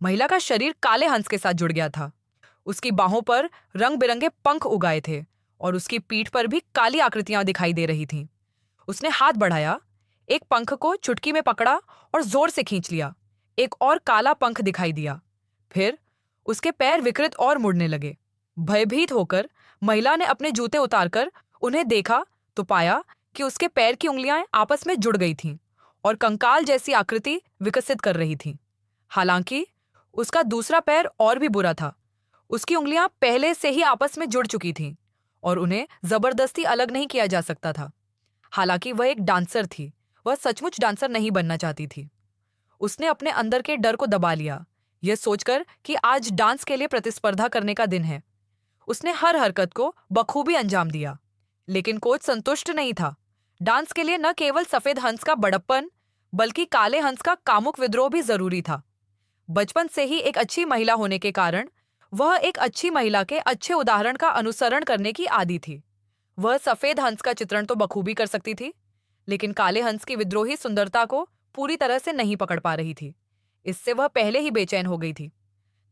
महिला का शरीर काले हंस के साथ जुड़ गया था। उसकी बाहों पर रंग बिरंगे पंख उगाए थे और उसकी पीठ पर भी काली आकृतियां दिखाई दे रही थीं। उसने हाथ बढ़ाया, एक पंख को चुटकी में पकड़ा और जोर से खींच लिया। एक और काला पंख दिखाई दिया। फिर उसके पैर विकृत और मुड़ने लगे। भयभीत होकर महिला ने अपने जूते उतारकर उन्हें देखा तो पाया कि उसके पैर की उंगलियां आपस में जुड़ गई थीं और कंकाल जैसी आकृति विकसित कर रही थीं। हालांकि उसका दूसरा पैर और भी बुरा था। उसकी उंगलियां पहले से ही आपस में जुड़ चुकी थीं और उन्हें जबरदस्ती अलग नहीं किया जा सकता था। हालांकि वह एक डांसर थी, वह सचमुच डांसर नहीं बनना चाहती थी। उसने अपने अंदर के डर को दबा लिया, यह सोचकर कि आज डांस के लिए प्रतिस्पर्धा करने का दिन है। उसने हर हरकत को बखूबी अंजाम दिया। लेकिन कोच संतुष्ट नहीं था। डांस के लिए न केवल सफेद हंस का बड़प्पन बल्कि काले हंस का कामुक विद्रोह भी जरूरी था। बचपन से ही एक अच्छी महिला होने के कारण वह एक अच्छी महिला के अच्छे उदाहरण का अनुसरण करने की आदी थी। वह सफेद हंस का चित्रण तो बखूबी कर सकती थी, लेकिन काले हंस की विद्रोही सुंदरता को पूरी तरह से नहीं पकड़ पा रही थी। इससे वह पहले ही बेचैन हो गई थी।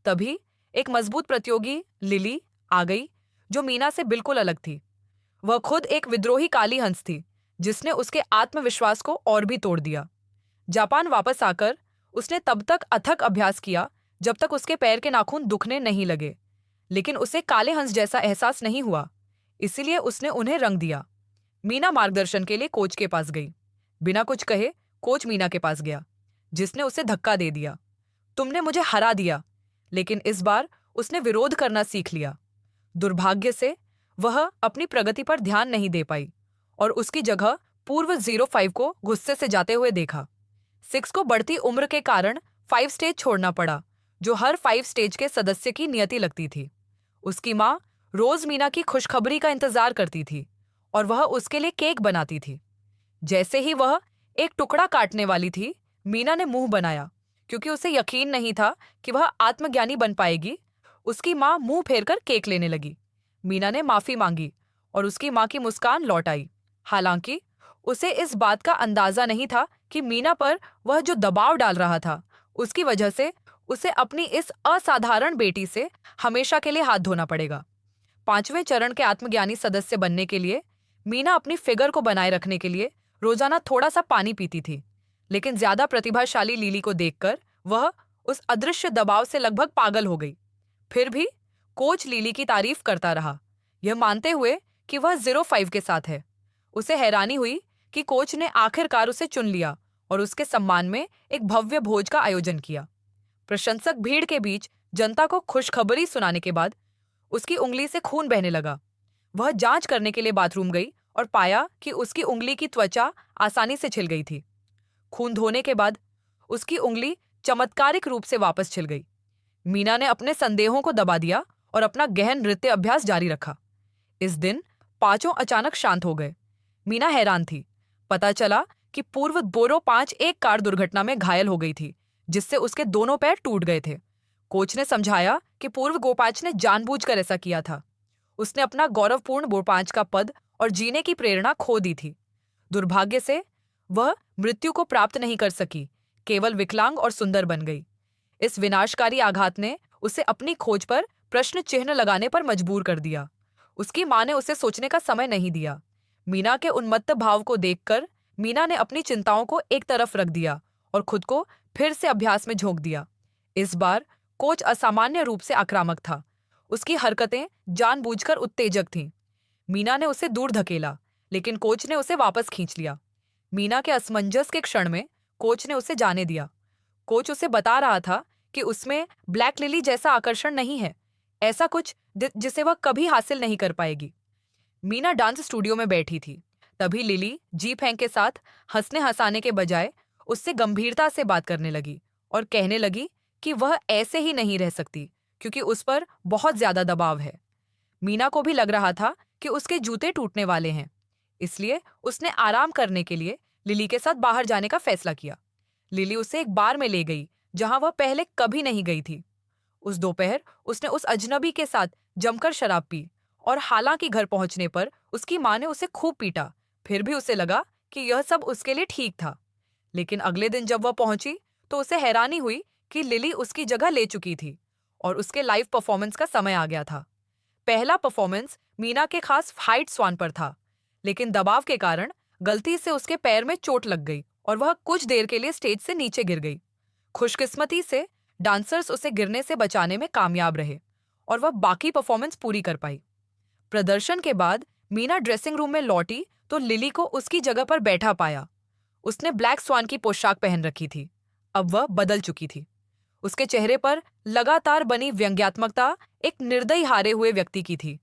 तभी एक मजबूत प्रतियोगी लिली आ गई, जो मीना से बिल्कुल अलग थी। वह खुद एक विद्रोही काली हंस थी, जिसने उसके आत्मविश्वास को और भी तोड़ दिया। जापान वापस आकर उसने तब तक अथक अभ्यास किया जब तक उसके पैर के नाखून दुखने नहीं लगे, लेकिन उसे काले हंस जैसा एहसास नहीं हुआ। इसीलिए उसने उन्हें रंग दिया। मीना मार्गदर्शन के लिए कोच के पास गई। बिना कुछ कहे कोच मीना के पास गया, जिसने उसे धक्का दे दिया। तुमने मुझे हरा दिया। लेकिन इस बार उसने विरोध करना सीख लिया। दुर्भाग्य से वह अपनी प्रगति पर ध्यान नहीं दे पाई और उसकी जगह पूर्व 05 को गुस्से से जाते हुए देखा। 6 को बढ़ती उम्र के कारण 5 स्टेज छोड़ना पड़ा, जो हर 5 स्टेज के सदस्य की नियति लगती थी। उसकी माँ रोज मीना की खुशखबरी का इंतजार करती थी और वह उसके लिए केक बनाती थी। जैसे ही वह एक टुकड़ा काटने वाली थी, मीना ने मुंह बनाया, क्योंकि उसे यकीन नहीं था कि वह आत्मज्ञानी बन पाएगी। उसकी माँ मुंह फेरकर केक लेने लगी। मीना ने माफी मांगी और उसकी माँ की मुस्कान लौट आई। हालांकि उसे इस बात का अंदाजा नहीं था कि मीना पर वह जो दबाव डाल रहा था, उसकी वजह से उसे अपनी इस असाधारण बेटी से हमेशा के लिए हाथ धोना पड़ेगा। 5वें चरण के आत्मज्ञानी सदस्य बनने के लिए मीना अपनी फिगर को बनाए रखने के लिए रोजाना थोड़ा सा पानी पीती थी। लेकिन ज्यादा प्रतिभाशाली लिली को देखकर वह उस अदृश्य दबाव से लगभग पागल हो गई। फिर भी कोच लिली की तारीफ करता रहा, यह मानते हुए कि वह 05 के साथ है। उसे हैरानी हुई कि कोच ने आखिरकार उसे चुन लिया और उसके सम्मान में एक भव्य भोज का आयोजन किया। प्रशंसक भीड़ के बीच जनता को खुशखबरी सुनाने के बाद उसकी उंगली से खून बहने लगा। वह जांच करने के लिए बाथरूम गई और पाया कि उसकी उंगली की त्वचा आसानी से छिल गई थी। खून धोने के बाद उसकी उंगली चमत्कारिक रूप से वापस छिल गई। मीना ने अपने संदेहों को दबा दिया और अपना गहन नृत्य अभ्यास जारी रखा। इस दिन पांचों अचानक शांत हो गए। मीना हैरान थी। पता चला कि पूर्व बोरो 5 एक कार दुर्घटना में घायल हो गई थी, जिससे उसके दोनों पैर टूट गए थे। कोच ने समझाया कि पूर्व गोपाच ने जानबूझकर ऐसा किया था। उसने अपना गौरवपूर्ण बोपांच का पद और जीने की प्रेरणा खो दी थी। दुर्भाग्य से वह मृत्यु को प्राप्त नहीं कर सकी, केवल विकलांग और सुंदर बन गई। इस विनाशकारी आघात ने उसे अपनी खोज पर प्रश्न चिन्ह लगाने पर मजबूर कर दिया। उसकी मां ने उसे सोचने का समय नहीं दिया। मीना के उन्मत्त भाव को देखकर मीना ने अपनी चिंताओं को एक तरफ रख दिया और खुद को फिर से अभ्यास में झोंक दिया। इस बार कोच असामान्य रूप से आक्रामक था। उसकी हरकतें जानबूझकर उत्तेजक थीं। मीना ने उसे दूर धकेला, लेकिन कोच ने उसे वापस खींच लिया। मीना के असमंजस के क्षण में कोच ने उसे जाने दिया। कोच उसे बता रहा था कि उसमें ब्लैक लिली जैसा आकर्षण नहीं है, ऐसा कुछ जिसे वह कभी हासिल नहीं कर पाएगी। मीना डांस स्टूडियो में बैठी थी। तभी लिली जी फैंग के साथ हंसने हंसाने के बजाय उससे गंभीरता से बात करने लगी और कहने लगी कि वह ऐसे ही नहीं रह सकती, क्योंकि उस पर बहुत ज्यादा दबाव है। मीना को भी लग रहा था कि उसके जूते टूटने वाले हैं, इसलिए उसने आराम करने के लिए लिली के साथ बाहर जाने का फैसला किया। लिली उसे एक बार में ले गई जहां वह पहले कभी नहीं गई थी। उस दोपहर उसने उस अजनबी के साथ जमकर शराब पी और हालांकि घर पहुंचने पर उसकी मां ने उसे खूब पीटा, फिर भी उसे लगा कि यह सब उसके लिए ठीक था। लेकिन अगले दिन जब वह पहुंची तो उसे हैरानी हुई कि लिली उसकी जगह ले चुकी थी और उसके लाइव परफॉर्मेंस का समय आ गया था। पहला परफॉर्मेंस मीना के खास हाइट स्वान पर था, लेकिन दबाव के कारण गलती से उसके पैर में चोट लग गई और वह कुछ देर के लिए स्टेज से नीचे गिर गई। खुशकिस्मती से डांसर्स उसे गिरने से बचाने में कामयाब रहे और वह बाकी परफॉर्मेंस पूरी कर पाई। प्रदर्शन के बाद मीना ड्रेसिंग रूम में लौटी तो लिली को उसकी जगह पर बैठा पाया। उसने ब्लैक स्वान की पोशाक पहन रखी थी। अब वह बदल चुकी थी। उसके चेहरे पर लगातार बनी व्यंग्यात्मकता एक निर्दयी हारे हुए व्यक्ति की थी,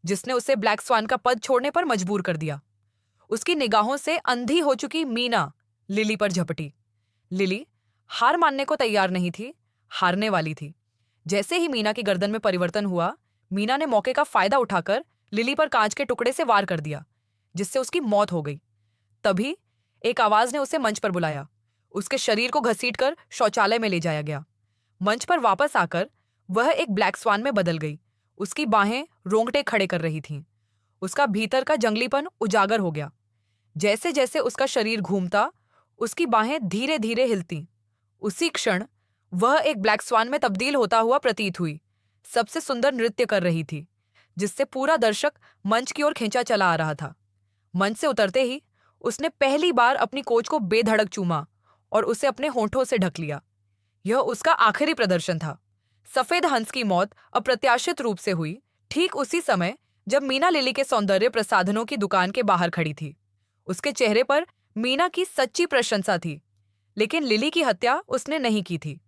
जिसने उसे ब्लैक स्वान का पद छोड़ने पर मजबूर कर दिया। उसकी निगाहों से अंधी हो चुकी मीना लिली पर झपटी। लिली हार मानने को तैयार नहीं थी, हारने वाली थी। जैसे ही मीना की गर्दन में परिवर्तन हुआ, मीना ने मौके का फायदा उठाकर लिली पर कांच के टुकड़े से वार कर दिया, जिससे उसकी मौत हो गई। तभी एक आवाज ने उसे मंच पर बुलाया। उसके शरीर को घसीटकर शौचालय में ले जाया गया। मंच पर वापस आकर वह एक ब्लैक स्वान में बदल गई। उसकी बाहें रोंगटे खड़े कर रही थीं। उसका भीतर का जंगलीपन उजागर हो गया। जैसे जैसे उसका शरीर घूमता, उसकी बाहें धीरे धीरे हिलती। उसी क्षण वह एक ब्लैक स्वान में तब्दील होता हुआ प्रतीत हुई। सबसे सुंदर नृत्य कर रही थी, जिससे पूरा दर्शक मंच की ओर खींचा चला आ रहा था। मंच से उतरते ही उसने पहली बार अपनी कोच को बेधड़क चूमा और उसे अपने होंठों से ढक लिया। यह उसका आखिरी प्रदर्शन था। सफेद हंस की मौत अप्रत्याशित रूप से हुई ठीक उसी समय जब मीना लिली के सौंदर्य प्रसाधनों की दुकान के बाहर खड़ी थी। उसके चेहरे पर मीना की सच्ची प्रशंसा थी, लेकिन लिली की हत्या उसने नहीं की थी।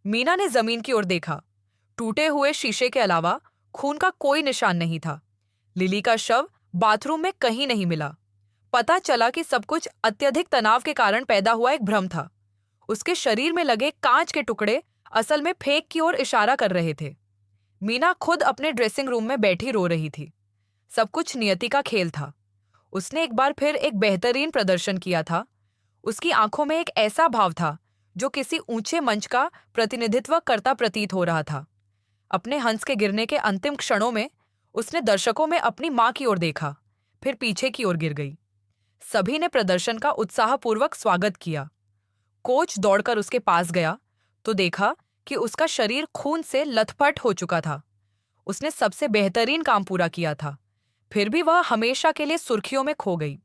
मीना ने जमीन की ओर देखा। टूटे हुए शीशे के अलावा खून का कोई निशान नहीं था। लिली का शव बाथरूम में कहीं नहीं मिला। पता चला कि सब कुछ अत्यधिक तनाव के कारण पैदा हुआ एक भ्रम था। उसके शरीर में लगे कांच के टुकड़े असल में फेंक की ओर इशारा कर रहे थे। मीना खुद अपने ड्रेसिंग रूम में बैठी रो रही थी। सब कुछ नियति का खेल था। उसने एक बार फिर एक बेहतरीन प्रदर्शन किया था। उसकी आंखों में एक ऐसा भाव था जो किसी ऊंचे मंच का प्रतिनिधित्व करता प्रतीत हो रहा था। अपने हंस के गिरने के अंतिम क्षणों में उसने दर्शकों में अपनी मां की ओर देखा, फिर पीछे की ओर गिर गई। सभी ने प्रदर्शन का उत्साहपूर्वक स्वागत किया। कोच दौड़कर उसके पास गया तो देखा कि उसका शरीर खून से लथपथ हो चुका था। उसने सबसे बेहतरीन काम पूरा किया था, फिर भी वह हमेशा के लिए सुर्खियों में खो गई।